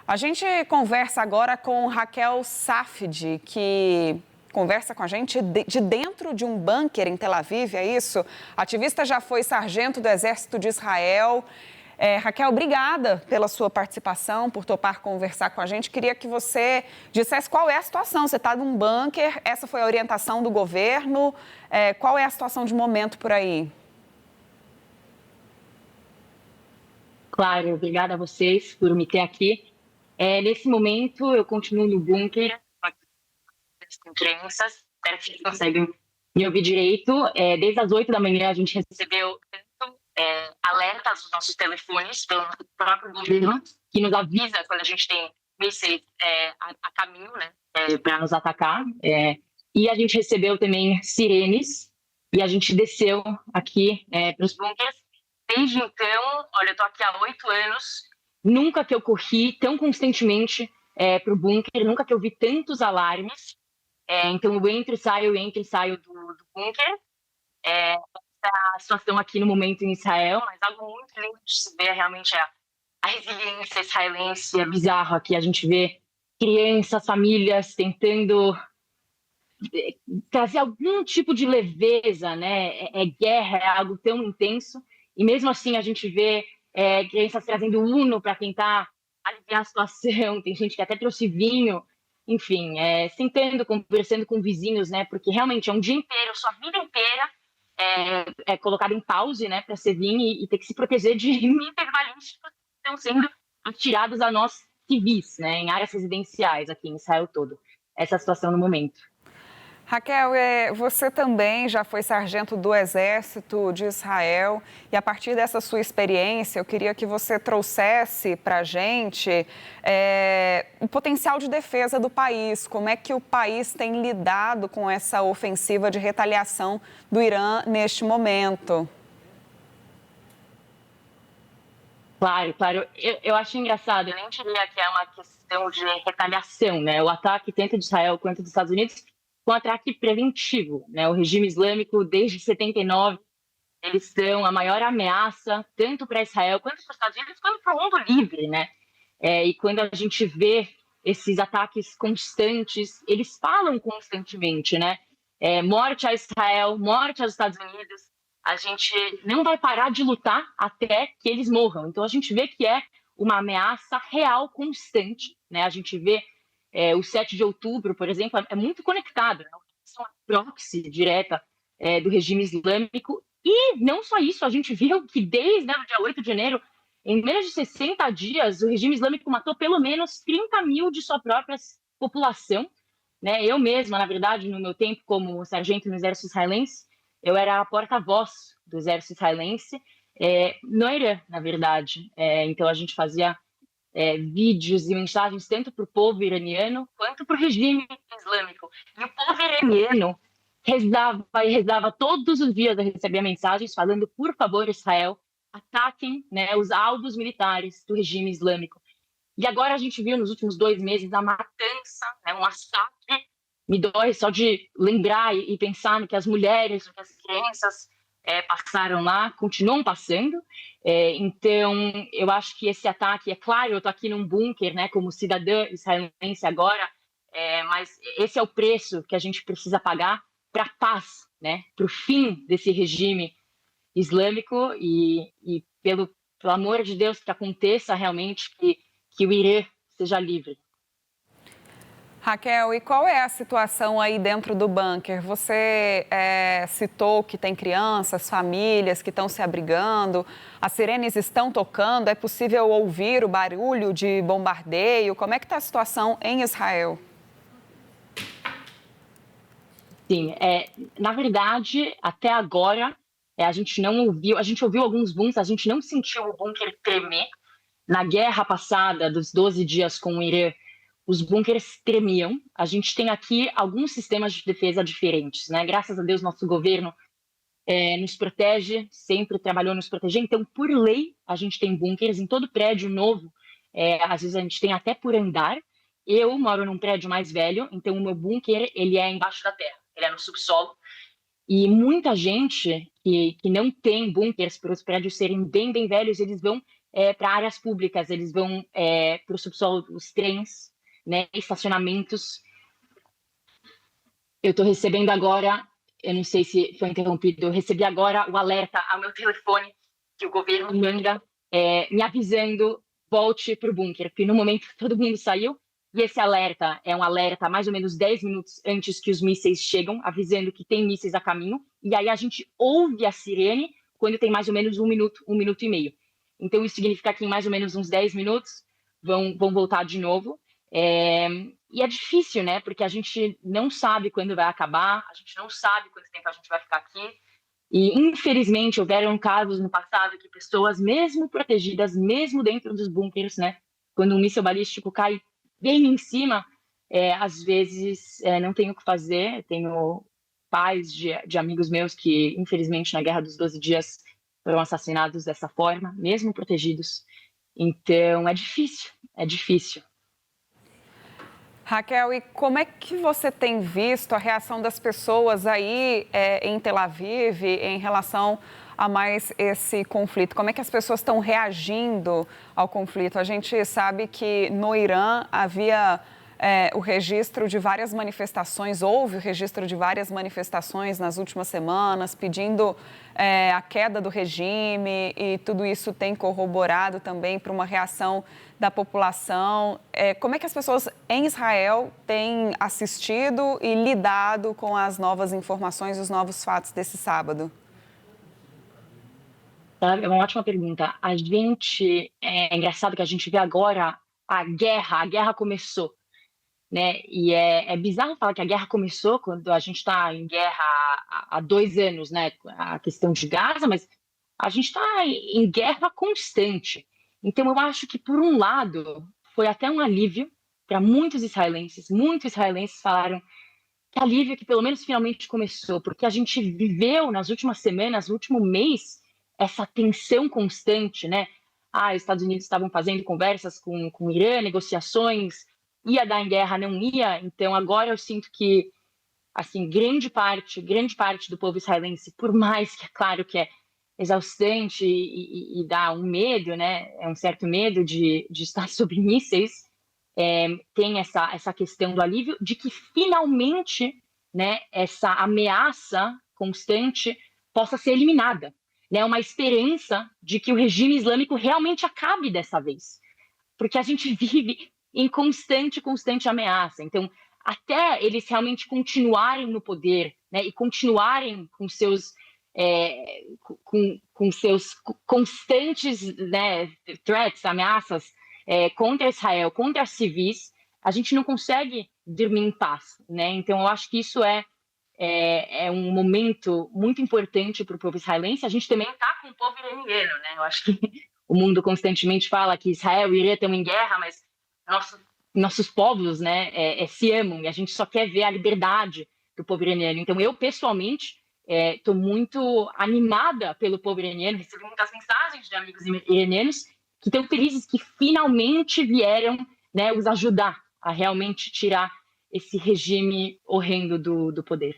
A gente conversa agora com Raquel Safdie, que conversa com a gente de dentro de um bunker em Tel Aviv, é isso? A ativista já foi sargento do Exército de Israel. Raquel, obrigada pela sua participação, por topar conversar com a gente. Queria que você dissesse qual é a situação. Você está num bunker, essa foi a orientação do governo. Qual é a situação de momento por aí? Claro, obrigada a vocês por me ter aqui. Nesse momento, eu continuo no bunker, com crianças, espero que vocês conseguem me ouvir direito. Desde as 8 da manhã, a gente recebeu alertas dos nossos telefones pelo próprio governo, que nos avisa quando a gente tem mísseis a caminho, né, para nos atacar. E a gente recebeu também sirenes, e a gente desceu aqui para os bunkers. Desde então, olha, eu estou aqui há 8 anos, nunca que eu corri tão constantemente para o bunker, nunca que eu vi tantos alarmes. Então, eu entro e saio do bunker. A situação aqui no momento em Israel, mas algo muito lindo de se ver realmente é a resiliência israelense. É bizarro aqui a gente vê crianças, famílias tentando trazer algum tipo de leveza, né? Guerra, é algo tão intenso, e mesmo assim a gente vê crianças trazendo Uno para tentar aliviar a situação. Tem gente que até trouxe vinho, enfim, sentando, conversando com vizinhos, né? Porque realmente é um dia inteiro, sua vida inteira colocada em pause, né? Para você vir e ter que se proteger de mísseis balísticos que estão sendo atirados a nós civis, né? Em áreas residenciais aqui em Israel todo. Essa é a situação no momento. Raquel, você também já foi sargento do Exército de Israel e a partir dessa sua experiência, eu queria que você trouxesse para a gente o potencial de defesa do país. Como é que o país tem lidado com essa ofensiva de retaliação do Irã neste momento? Claro. Eu acho engraçado, eu nem diria que é uma questão de retaliação, né? O ataque tanto de Israel quanto dos Estados Unidos foi um ataque preventivo, né? O regime islâmico, desde 79, eles são a maior ameaça, tanto para Israel quanto para os Estados Unidos, quanto para o mundo livre, né? E quando a gente vê esses ataques constantes, eles falam constantemente, né? Morte a Israel, morte aos Estados Unidos. A gente não vai parar de lutar até que eles morram. Então a gente vê que é uma ameaça real, constante, né? A gente vê o 7 de outubro, por exemplo, é muito conectado, né? É uma proxy direta do regime islâmico. E não só isso, a gente viu que desde o dia 8 de janeiro, em menos de 60 dias, o regime islâmico matou pelo menos 30 mil de sua própria população, né? Eu mesma, na verdade, no meu tempo como sargento no exército israelense, eu era a porta-voz do exército israelense no Irã, na verdade. Então a gente fazia vídeos e mensagens tanto para o povo iraniano quanto para o regime islâmico. E o povo iraniano rezava todos os dias. Eu recebia mensagens falando: por favor, Israel, ataquem, né, os alvos militares do regime islâmico. E agora a gente viu nos últimos 2 meses a matança, né, um massacre. Me dói só de lembrar e pensar no que as mulheres, no que as crianças passaram lá, continuam passando. Então, eu acho que esse ataque, é claro, eu estou aqui num bunker, né, como cidadã israelense agora, mas esse é o preço que a gente precisa pagar para a paz, né, para o fim desse regime islâmico e pelo amor de Deus, que aconteça realmente que o Irã seja livre. Raquel, e qual é a situação aí dentro do bunker? Você citou que tem crianças, famílias que estão se abrigando, as sirenes estão tocando, é possível ouvir o barulho de bombardeio? Como é que está a situação em Israel? Sim, na verdade, até agora, a gente não ouviu, a gente ouviu alguns booms, a gente não sentiu o bunker tremer. Na guerra passada, dos 12 dias com o Irã, os bunkers tremiam. A gente tem aqui alguns sistemas de defesa diferentes, né? Graças a Deus, nosso governo nos protege, sempre trabalhou nos proteger. Então, por lei, a gente tem bunkers em todo prédio novo. Às vezes a gente tem até por andar. Eu moro num prédio mais velho, então o meu bunker ele é embaixo da terra, ele é no subsolo. E muita gente que não tem bunkers, por os prédios serem bem velhos, eles vão para áreas públicas, eles vão para o subsolo dos trens, né, estacionamentos. Eu estou recebendo agora, eu não sei se foi interrompido, eu recebi agora o alerta ao meu telefone que o governo manda me avisando, volte para o bunker, porque no momento todo mundo saiu, e esse alerta é um alerta mais ou menos 10 minutos antes que os mísseis chegam, avisando que tem mísseis a caminho, e aí a gente ouve a sirene quando tem mais ou menos um minuto e meio. Então isso significa que em mais ou menos uns 10 minutos vão voltar de novo. E é difícil, né? Porque a gente não sabe quando vai acabar, a gente não sabe quanto tempo a gente vai ficar aqui. E, infelizmente, houveram casos no passado que pessoas, mesmo protegidas, mesmo dentro dos bunkers, né? Quando um míssil balístico cai bem em cima, às vezes não tem o que fazer. Tenho pais de amigos meus que, infelizmente, na Guerra dos 12 Dias foram assassinados dessa forma, mesmo protegidos. Então, é difícil, é difícil. Raquel, e como é que você tem visto a reação das pessoas aí em Tel Aviv em relação a mais esse conflito? Como é que as pessoas estão reagindo ao conflito? A gente sabe que no Irã havia o registro de várias manifestações, houve o registro de várias manifestações nas últimas semanas, pedindo a queda do regime, e tudo isso tem corroborado também para uma reação da população. Como é que as pessoas em Israel têm assistido e lidado com as novas informações, os novos fatos desse sábado? É uma ótima pergunta. É engraçado que a gente vê agora a guerra começou, né? E é bizarro falar que a guerra começou quando a gente está em guerra há 2 anos, né? A questão de Gaza, mas a gente está em guerra constante. Então, eu acho que, por um lado, foi até um alívio para muitos israelenses. Muitos israelenses falaram que alívio que, pelo menos, finalmente começou, porque a gente viveu nas últimas semanas, no último mês, essa tensão constante, né? Os Estados Unidos estavam fazendo conversas com o Irã, negociações, ia dar em guerra, não ia. Então, agora eu sinto que, assim, grande parte do povo israelense, por mais que, é claro que é exaustante e dá um medo, né? É um certo medo de estar sob mísseis, tem essa questão do alívio de que finalmente, né, essa ameaça constante possa ser eliminada, né? Uma esperança de que o regime islâmico realmente acabe dessa vez, porque a gente vive em constante ameaça. Então, até eles realmente continuarem no poder, né, e continuarem com seus com seus constantes, né, threats, ameaças contra Israel, contra civis, a gente não consegue dormir em paz, né? Então, eu acho que isso é um momento muito importante para o povo israelense. A gente também está com o povo iraniano, né? Eu acho que o mundo constantemente fala que Israel e Irã estão em guerra, mas nossos povos, né, se amam, e a gente só quer ver a liberdade do povo iraniano. Então, eu, pessoalmente, estou muito animada pelo povo iraniano, recebi muitas mensagens de amigos iranianos que estão felizes que finalmente vieram, né, os ajudar a realmente tirar esse regime horrendo do poder.